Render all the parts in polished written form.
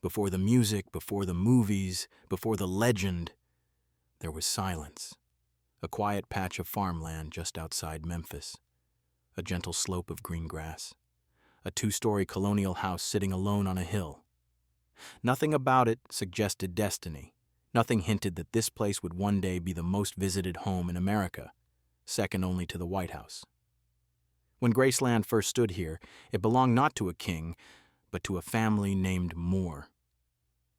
Before the music, before the movies, before the legend, there was silence. A quiet patch of farmland just outside Memphis. A gentle slope of green grass. A two-story colonial house sitting alone on a hill. Nothing about it suggested destiny. Nothing hinted that this place would one day be the most visited home in America, second only to the White House. When Graceland first stood here, it belonged not to a king, but to a family named Moore.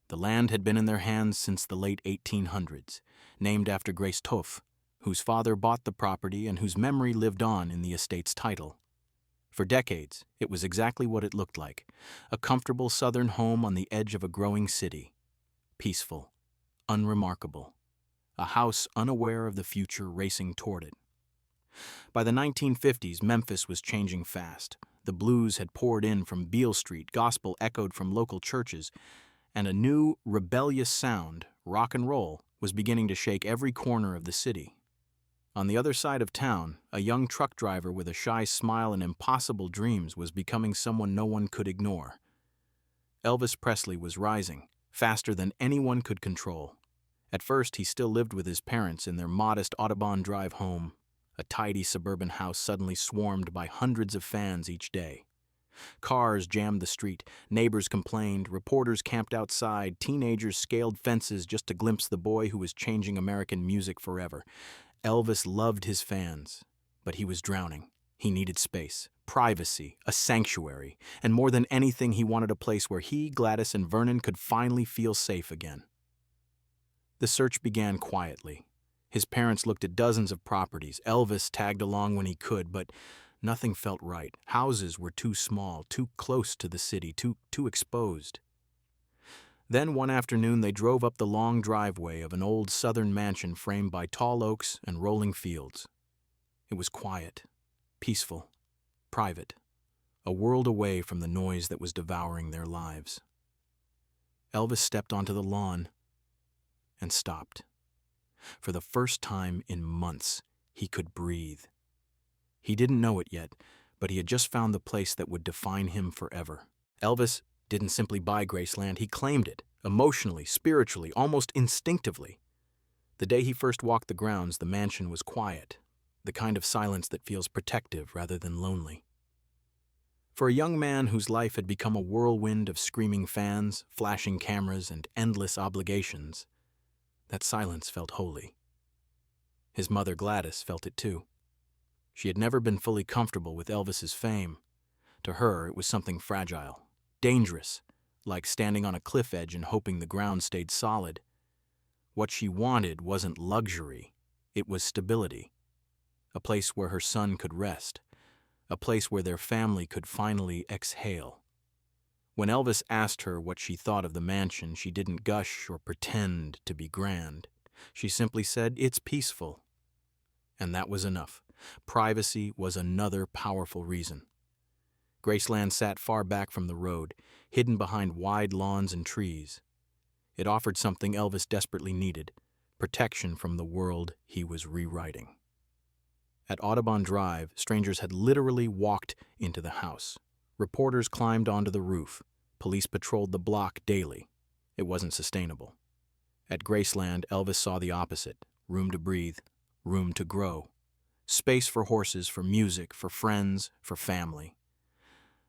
The land had been in their hands since the late 1800s, named after Grace Toff, whose father bought the property and whose memory lived on in the estate's title. For decades, it was exactly what it looked like, a comfortable southern home on the edge of a growing city. Peaceful, unremarkable, a house unaware of the future racing toward it. By the 1950s, Memphis was changing fast. The blues had poured in from Beale Street, gospel echoed from local churches, and a new, rebellious sound, rock and roll, was beginning to shake every corner of the city. On the other side of town, a young truck driver with a shy smile and impossible dreams was becoming someone no one could ignore. Elvis Presley was rising, faster than anyone could control. At first, he still lived with his parents in their modest Audubon Drive home, a tidy suburban house suddenly swarmed by hundreds of fans each day. Cars jammed the street, neighbors complained, reporters camped outside, teenagers scaled fences just to glimpse the boy who was changing American music forever. Elvis loved his fans, but he was drowning. He needed space, privacy, a sanctuary, and more than anything, he wanted a place where he, Gladys, and Vernon could finally feel safe again. The search began quietly. His parents looked at dozens of properties. Elvis tagged along when he could, but nothing felt right. Houses were too small, too close to the city, too exposed. Then one afternoon they drove up the long driveway of an old southern mansion framed by tall oaks and rolling fields. It was quiet, peaceful, private, a world away from the noise that was devouring their lives. Elvis stepped onto the lawn and stopped. For the first time in months, he could breathe. He didn't know it yet, but he had just found the place that would define him forever. Elvis didn't simply buy Graceland, he claimed it, emotionally, spiritually, almost instinctively. The day he first walked the grounds, the mansion was quiet, the kind of silence that feels protective rather than lonely. For a young man whose life had become a whirlwind of screaming fans, flashing cameras, and endless obligations, that silence felt holy. His mother Gladys felt it too. She had never been fully comfortable with Elvis's fame. To her, it was something fragile, dangerous, like standing on a cliff edge and hoping the ground stayed solid. What she wanted wasn't luxury, it was stability. A place where her son could rest, a place where their family could finally exhale. When Elvis asked her what she thought of the mansion, she didn't gush or pretend to be grand. She simply said, "It's peaceful." And that was enough. Privacy was another powerful reason. Graceland sat far back from the road, hidden behind wide lawns and trees. It offered something Elvis desperately needed, protection from the world he was rewriting. At Audubon Drive, strangers had literally walked into the house. Reporters climbed onto the roof. Police patrolled the block daily. It wasn't sustainable. At Graceland, Elvis saw the opposite. Room to breathe, room to grow. Space for horses, for music, for friends, for family.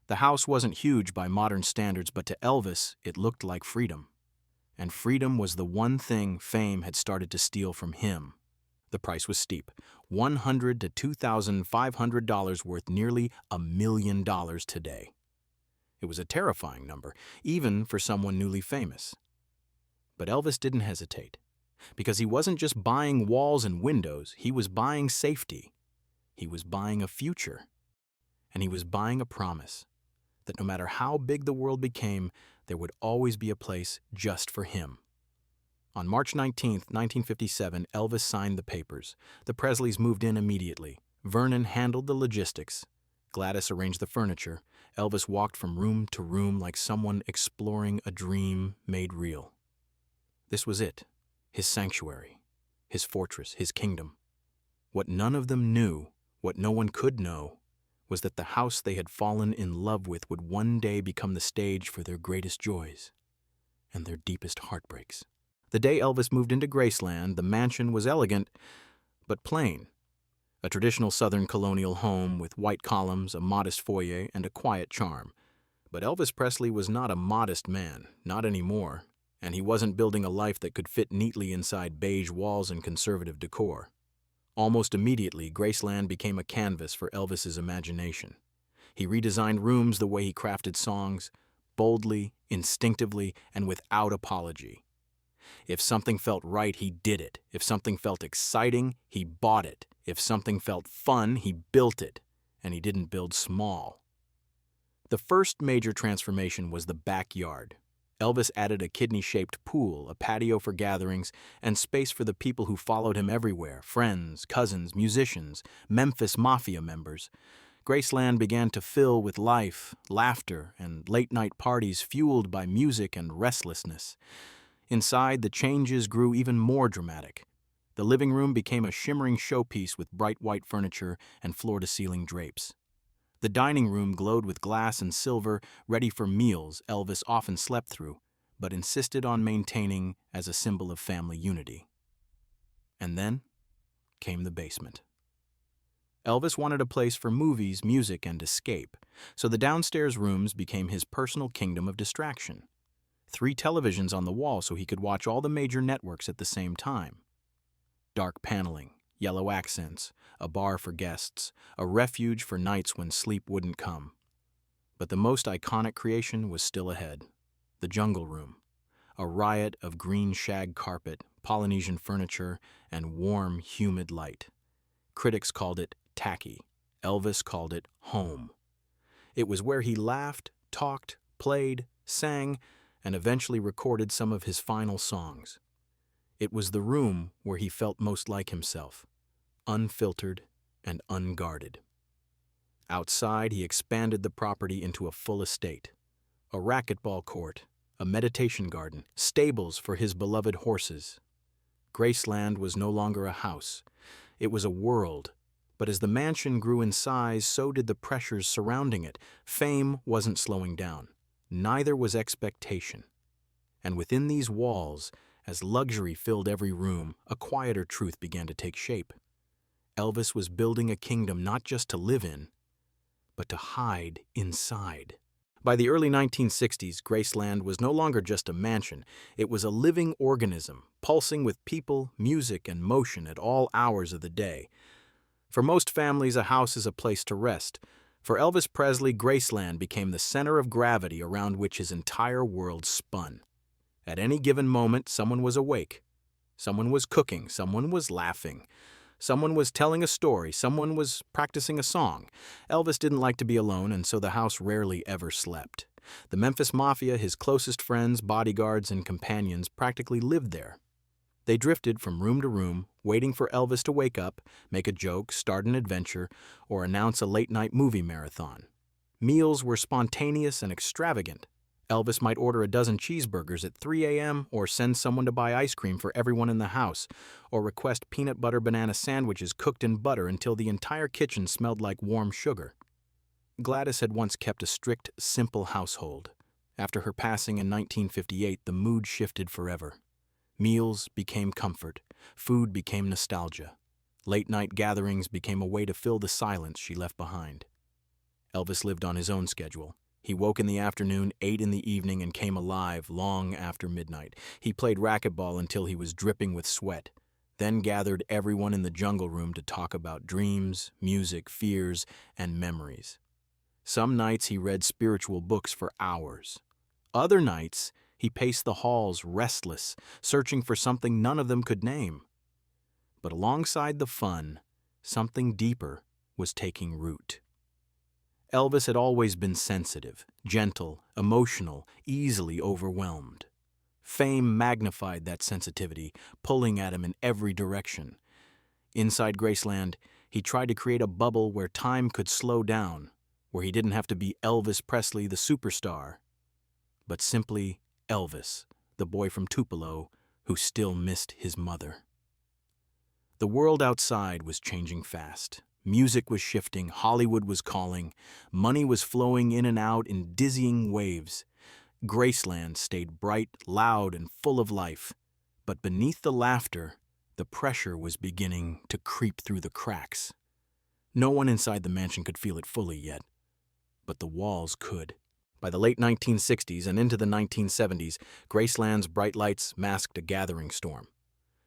The house wasn't huge by modern standards, but to Elvis, it looked like freedom. And freedom was the one thing fame had started to steal from him. The price was steep, $100,000 to $2,500 worth nearly $1 million today. It was a terrifying number, even for someone newly famous. But Elvis didn't hesitate, because he wasn't just buying walls and windows, he was buying safety. He was buying a future. And he was buying a promise that no matter how big the world became, there would always be a place just for him. On March 19, 1957, Elvis signed the papers. The Presleys moved in immediately. Vernon handled the logistics. Gladys arranged the furniture. Elvis walked from room to room like someone exploring a dream made real. This was it, his sanctuary, his fortress, his kingdom. What none of them knew, what no one could know, was that the house they had fallen in love with would one day become the stage for their greatest joys. and their deepest heartbreaks. The day Elvis moved into Graceland, the mansion was elegant but plain. A traditional Southern colonial home with white columns, a modest foyer, and a quiet charm. But Elvis Presley was not a modest man, not anymore, and he wasn't building a life that could fit neatly inside beige walls and conservative decor. Almost immediately, Graceland became a canvas for Elvis's imagination. He redesigned rooms the way he crafted songs, boldly, instinctively, and without apology. If something felt right, he did it. If something felt exciting, he bought it. If something felt fun, he built it. And he didn't build small. The first major transformation was the backyard. Elvis added a kidney-shaped pool, a patio for gatherings, and space for the people who followed him everywhere: friends, cousins, musicians, Memphis Mafia members. Graceland began to fill with life, laughter, and late-night parties fueled by music and restlessness. Inside, the changes grew even more dramatic. The living room became a shimmering showpiece with bright white furniture and floor-to-ceiling drapes. The dining room glowed with glass and silver, ready for meals Elvis often slept through, but insisted on maintaining as a symbol of family unity. And then came the basement. Elvis wanted a place for movies, music, and escape, so the downstairs rooms became his personal kingdom of distraction. 3 televisions on the wall so he could watch all the major networks at the same time. Dark paneling, yellow accents, a bar for guests, a refuge for nights when sleep wouldn't come. But the most iconic creation was still ahead: the jungle room, a riot of green shag carpet, Polynesian furniture, and warm, humid light. Critics called it tacky. Elvis called it home. It was where he laughed, talked, played, sang, and eventually recorded some of his final songs. It was the room where he felt most like himself, unfiltered and unguarded. Outside, he expanded the property into a full estate: a racquetball court, a meditation garden, stables for his beloved horses. Graceland was no longer a house. It was a world. But as the mansion grew in size, so did the pressures surrounding it. Fame wasn't slowing down. Neither was expectation. And within these walls, as luxury filled every room, a quieter truth began to take shape. Elvis was building a kingdom not just to live in, but to hide inside. By the early 1960s, Graceland was no longer just a mansion. It was a living organism, pulsing with people, music, and motion at all hours of the day. For most families, a house is a place to rest. For Elvis Presley, Graceland became the center of gravity around which his entire world spun. At any given moment, someone was awake. Someone was cooking. Someone was laughing. Someone was telling a story. Someone was practicing a song. Elvis didn't like to be alone, and so the house rarely ever slept. The Memphis Mafia, his closest friends, bodyguards, and companions, practically lived there. They drifted from room to room, waiting for Elvis to wake up, make a joke, start an adventure, or announce a late-night movie marathon. Meals were spontaneous and extravagant. Elvis might order a dozen cheeseburgers at 3 a.m. or send someone to buy ice cream for everyone in the house, or request peanut butter banana sandwiches cooked in butter until the entire kitchen smelled like warm sugar. Gladys had once kept a strict, simple household. After her passing in 1958, the mood shifted forever. Meals became comfort. Food became nostalgia. Late-night gatherings became a way to fill the silence she left behind. Elvis lived on his own schedule. He woke in the afternoon, ate in the evening, and came alive long after midnight. He played racquetball until he was dripping with sweat, then gathered everyone in the jungle room to talk about dreams, music, fears, and memories. Some nights he read spiritual books for hours. Other nights, he paced the halls restless, searching for something none of them could name. But alongside the fun, something deeper was taking root. Elvis had always been sensitive, gentle, emotional, easily overwhelmed. Fame magnified that sensitivity, pulling at him in every direction. Inside Graceland, he tried to create a bubble where time could slow down, where he didn't have to be Elvis Presley, the superstar, but simply Elvis, the boy from Tupelo who still missed his mother. The world outside was changing fast. Music was shifting, Hollywood was calling, money was flowing in and out in dizzying waves. Graceland stayed bright, loud, and full of life. But beneath the laughter, the pressure was beginning to creep through the cracks. No one inside the mansion could feel it fully yet, but the walls could. By the late 1960s and into the 1970s, Graceland's bright lights masked a gathering storm.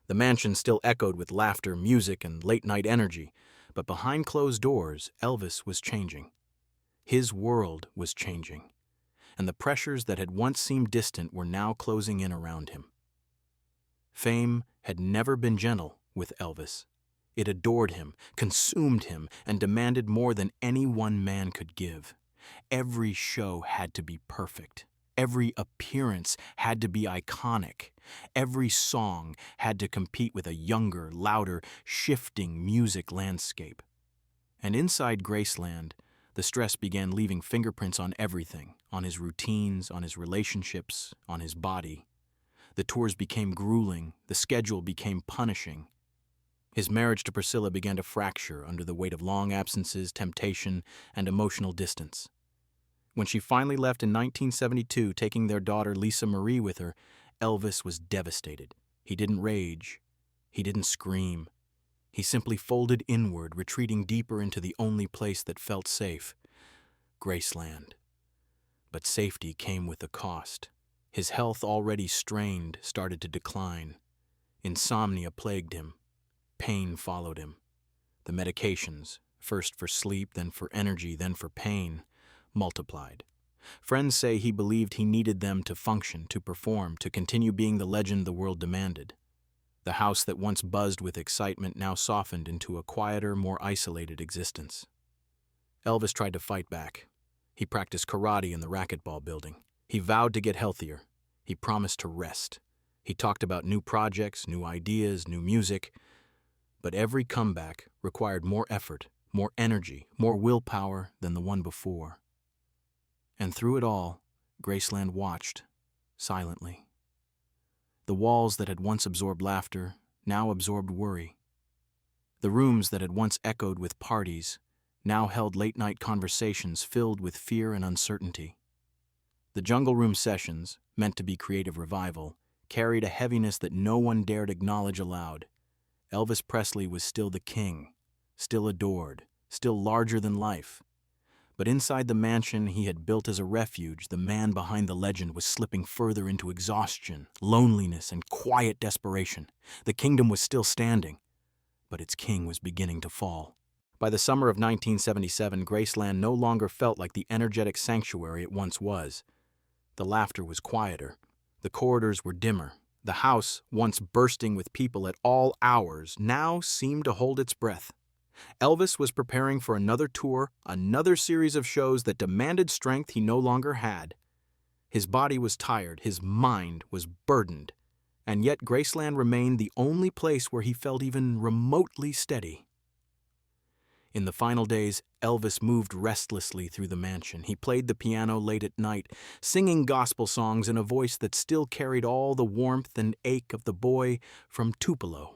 The mansion still echoed with laughter, music, and late-night energy, but behind closed doors, Elvis was changing. His world was changing, and the pressures that had once seemed distant were now closing in around him. Fame had never been gentle with Elvis. It adored him, consumed him, and demanded more than any one man could give. Every show had to be perfect. Every appearance had to be iconic. Every song had to compete with a younger, louder, shifting music landscape. And inside Graceland, the stress began leaving fingerprints on everything, on his routines, on his relationships, on his body. The tours became grueling, the schedule became punishing. His marriage to Priscilla began to fracture under the weight of long absences, temptation, and emotional distance. When she finally left in 1972, taking their daughter Lisa Marie with her, Elvis was devastated. He didn't rage. He didn't scream. He simply folded inward, retreating deeper into the only place that felt safe, Graceland. But safety came with a cost. His health, already strained, started to decline. Insomnia plagued him. Pain followed him. The medications, first for sleep, then for energy, then for pain, multiplied. Friends say he believed he needed them to function, to perform, to continue being the legend the world demanded. The house that once buzzed with excitement now softened into a quieter, more isolated existence. Elvis tried to fight back. He practiced karate in the racquetball building. He vowed to get healthier. He promised to rest. He talked about new projects, new ideas, new music. But every comeback required more effort, more energy, more willpower than the one before. And through it all, Graceland watched, silently. The walls that had once absorbed laughter now absorbed worry. The rooms that had once echoed with parties now held late-night conversations filled with fear and uncertainty. The Jungle Room sessions, meant to be creative revival, carried a heaviness that no one dared acknowledge aloud. Elvis Presley was still the king, still adored, still larger than life. But inside the mansion he had built as a refuge, the man behind the legend was slipping further into exhaustion, loneliness, and quiet desperation. The kingdom was still standing, but its king was beginning to fall. By the summer of 1977, Graceland no longer felt like the energetic sanctuary it once was. The laughter was quieter. The corridors were dimmer. The house, once bursting with people at all hours, now seemed to hold its breath. Elvis was preparing for another tour, another series of shows that demanded strength he no longer had. His body was tired, his mind was burdened, and yet Graceland remained the only place where he felt even remotely steady. In the final days, Elvis moved restlessly through the mansion. He played the piano late at night, singing gospel songs in a voice that still carried all the warmth and ache of the boy from Tupelo.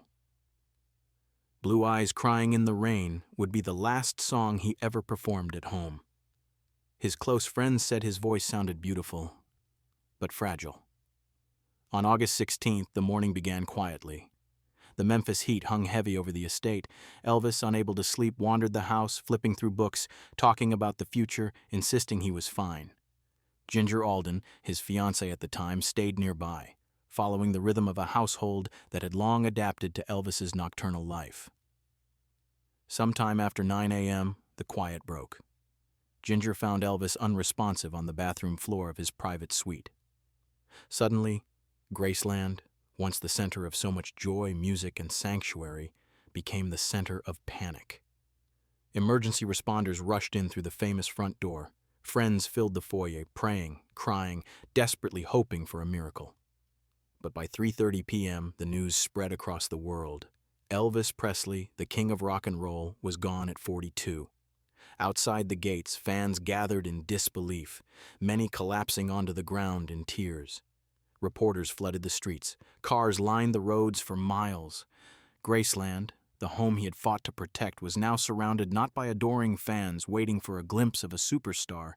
Blue Eyes Crying in the Rain would be the last song he ever performed at home. His close friends said his voice sounded beautiful, but fragile. On August 16th, the morning began quietly. The Memphis heat hung heavy over the estate. Elvis, unable to sleep, wandered the house, flipping through books, talking about the future, insisting he was fine. Ginger Alden, his fiancée at the time, stayed nearby, following the rhythm of a household that had long adapted to Elvis's nocturnal life. Sometime after 9 a.m., the quiet broke. Ginger found Elvis unresponsive on the bathroom floor of his private suite. Suddenly, Graceland, once the center of so much joy, music, and sanctuary, became the center of panic. Emergency responders rushed in through the famous front door. Friends filled the foyer, praying, crying, desperately hoping for a miracle. But by 3:30 p.m., the news spread across the world. Elvis Presley, the king of rock and roll, was gone at 42. Outside the gates, fans gathered in disbelief, many collapsing onto the ground in tears. Reporters flooded the streets. Cars lined the roads for miles. Graceland, the home he had fought to protect, was now surrounded not by adoring fans waiting for a glimpse of a superstar,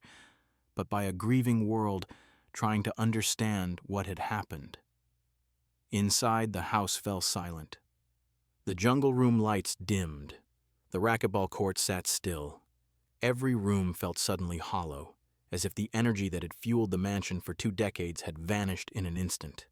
but by a grieving world trying to understand what had happened. Inside, the house fell silent. The jungle room lights dimmed. The racquetball court sat still. Every room felt suddenly hollow, as if the energy that had fueled the mansion for 2 decades had vanished in an instant.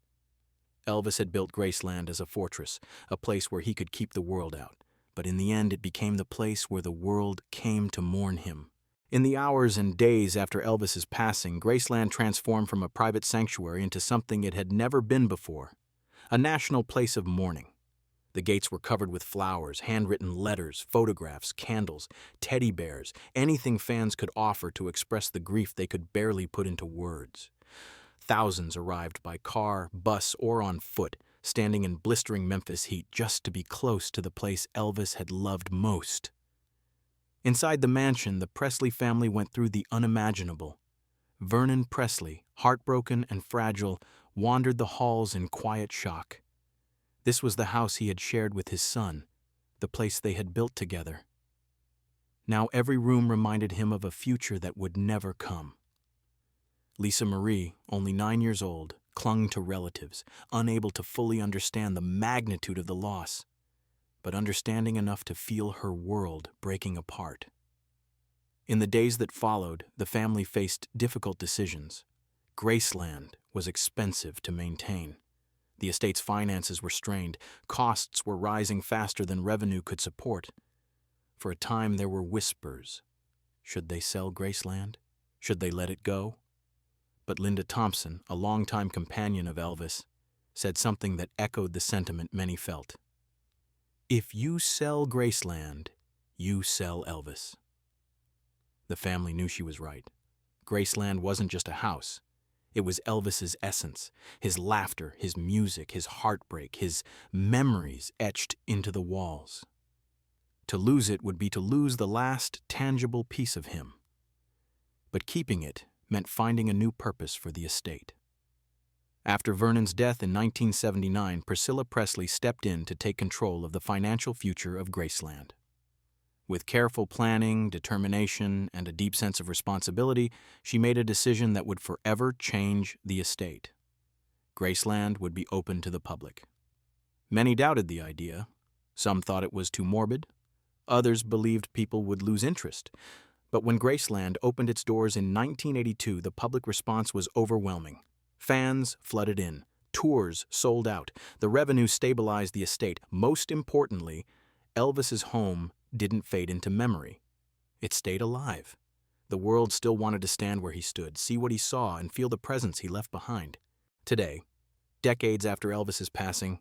Elvis had built Graceland as a fortress, a place where he could keep the world out. But in the end, it became the place where the world came to mourn him. In the hours and days after Elvis's passing, Graceland transformed from a private sanctuary into something it had never been before, a national place of mourning. The gates were covered with flowers, handwritten letters, photographs, candles, teddy bears, anything fans could offer to express the grief they could barely put into words. Thousands arrived by car, bus, or on foot, standing in blistering Memphis heat just to be close to the place Elvis had loved most. Inside the mansion, the Presley family went through the unimaginable. Vernon Presley, heartbroken and fragile, wandered the halls in quiet shock. This was the house he had shared with his son, the place they had built together. Now every room reminded him of a future that would never come. Lisa Marie, only 9 years old, clung to relatives, unable to fully understand the magnitude of the loss, but understanding enough to feel her world breaking apart. In the days that followed, the family faced difficult decisions. Graceland was expensive to maintain. The estate's finances were strained. Costs were rising faster than revenue could support. For a time, there were whispers. Should they sell Graceland? Should they let it go? But Linda Thompson, a longtime companion of Elvis, said something that echoed the sentiment many felt. If you sell Graceland, you sell Elvis. The family knew she was right. Graceland wasn't just a house. It was Elvis's essence, his laughter, his music, his heartbreak, his memories etched into the walls. To lose it would be to lose the last tangible piece of him. But keeping it meant finding a new purpose for the estate. After Vernon's death in 1979, Priscilla Presley stepped in to take control of the financial future of Graceland. With careful planning, determination, and a deep sense of responsibility, she made a decision that would forever change the estate. Graceland would be open to the public. Many doubted the idea. Some thought it was too morbid. Others believed people would lose interest. But when Graceland opened its doors in 1982, the public response was overwhelming. Fans flooded in. Tours sold out. The revenue stabilized the estate. Most importantly, Elvis's home didn't fade into memory. It stayed alive. The world still wanted to stand where he stood, see what he saw, and feel the presence he left behind. Today, decades after Elvis's passing,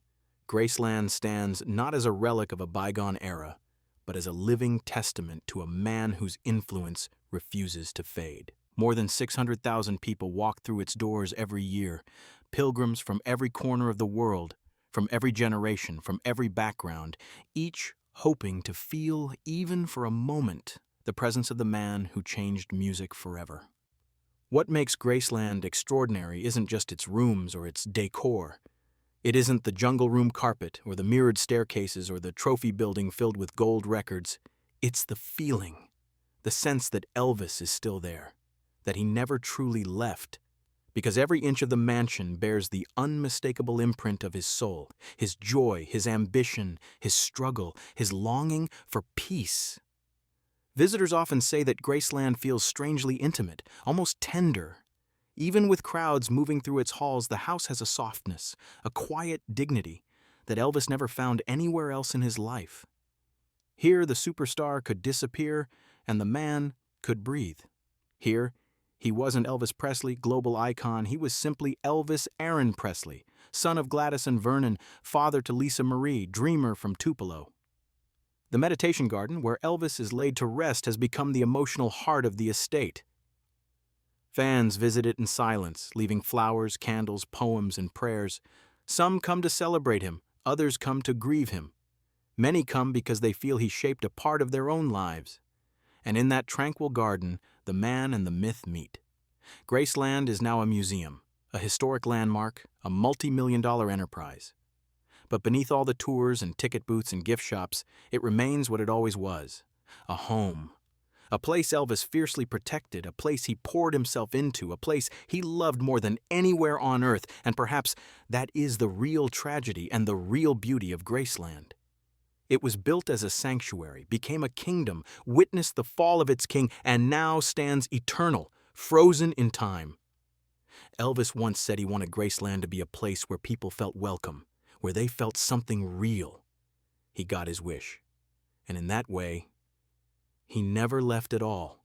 Graceland stands not as a relic of a bygone era, but as a living testament to a man whose influence refuses to fade. More than 600,000 people walk through its doors every year, pilgrims from every corner of the world, from every generation, from every background, each hoping to feel, even for a moment, the presence of the man who changed music forever. What makes Graceland extraordinary isn't just its rooms or its decor. It isn't the jungle room carpet or the mirrored staircases or the trophy building filled with gold records. It's the feeling, the sense that Elvis is still there, that he never truly left, because every inch of the mansion bears the unmistakable imprint of his soul, his joy, his ambition, his struggle, his longing for peace. Visitors often say that Graceland feels strangely intimate, almost tender. Even with crowds moving through its halls, the house has a softness, a quiet dignity that Elvis never found anywhere else in his life. Here, the superstar could disappear and the man could breathe. Here, he wasn't Elvis Presley, global icon. He was simply Elvis Aaron Presley, son of Gladys and Vernon, father to Lisa Marie, dreamer from Tupelo. The meditation garden, where Elvis is laid to rest, has become the emotional heart of the estate. Fans visit it in silence, leaving flowers, candles, poems, and prayers. Some come to celebrate him, others come to grieve him. Many come because they feel he shaped a part of their own lives. And in that tranquil garden, the man and the myth meet. Graceland is now a museum, a historic landmark, a multi-million-dollar enterprise. But beneath all the tours and ticket booths and gift shops, it remains what it always was, a home A place Elvis fiercely protected, a place he poured himself into, a place he loved more than anywhere on earth, and perhaps that is the real tragedy and the real beauty of Graceland. It was built as a sanctuary, became a kingdom, witnessed the fall of its king, and now stands eternal, frozen in time. Elvis once said he wanted Graceland to be a place where people felt welcome, where they felt something real. He got his wish. And in that way, he never left at all.